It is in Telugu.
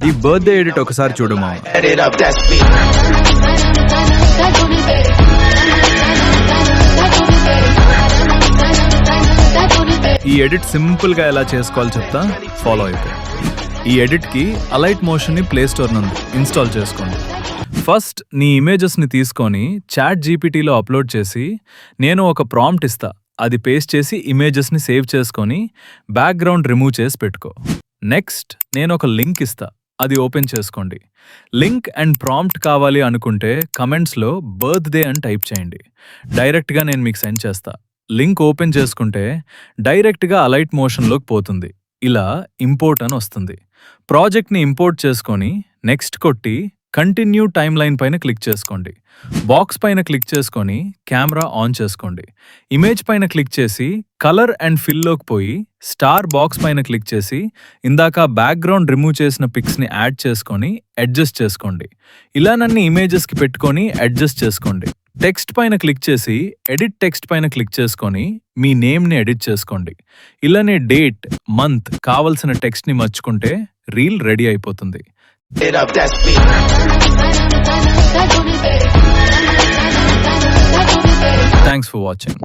ఈ బర్త్డే ఎడిట్ ఒకసారి చూడు మామ. Edit up, that's me. ఈ ఎడిట్ సింపుల్ గా ఎలా చేసుకోవాలో చెప్తా, ఫాలో అయిపోయి. ఈ ఎడిట్ కి అలైట్ మోషన్ ని ప్లే స్టోర్ నుండి ఇన్స్టాల్ చేసుకోండి. ఫస్ట్ నీ ఇమేజెస్ ని తీసుకొని చాట్ జీపీటీలో అప్లోడ్ చేసి నేను ఒక ప్రాంప్ట్ ఇస్తా, అది పేస్ట్ చేసి ఇమేజెస్ ని సేవ్ చేసుకొని బ్యాక్గ్రౌండ్ రిమూవ్ చేసి పెట్టుకో. నెక్స్ట్ నేను ఒక లింక్ ఇస్తా, అది ఓపెన్ చేసుకోండి. లింక్ అండ్ ప్రాంప్ట్ కావాలి అనుకుంటే కమెంట్స్లో బర్త్డే అని టైప్ చేయండి. డైరెక్ట్గా నేను మీకు సెండ్ చేస్తా. లింక్ ఓపెన్ చేసుకుంటే డైరెక్ట్గా అలైట్ మోషన్లోకి పోతుంది. ఇలా ఇంపోర్ట్ అని వస్తుంది. ప్రాజెక్ట్ని ఇంపోర్ట్ చేసుకొని నెక్స్ట్ కొట్టి కంటిన్యూ టైమ్ లైన్ పైన క్లిక్ చేసుకోండి. బాక్స్ పైన క్లిక్ చేసుకొని కెమెరా ఆన్ చేసుకోండి. ఇమేజ్ పైన క్లిక్ చేసి కలర్ అండ్ ఫిల్లోకి పోయి స్టార్ బాక్స్ పైన క్లిక్ చేసి ఇందాక బ్యాక్గ్రౌండ్ రిమూవ్ చేసిన పిక్స్ని యాడ్ చేసుకొని అడ్జస్ట్ చేసుకోండి. ఇలానన్ని ఇమేజెస్కి పెట్టుకొని అడ్జస్ట్ చేసుకోండి. టెక్స్ట్ పైన క్లిక్ చేసి ఎడిట్ టెక్స్ట్ పైన క్లిక్ చేసుకొని మీ నేమ్ని ఎడిట్ చేసుకోండి. ఇలానే డేట్, మంత్ కావలసిన టెక్స్ట్ని మర్చుకుంటే రీల్ రెడీ అయిపోతుంది. Edit up, that's me. Thanks for watching.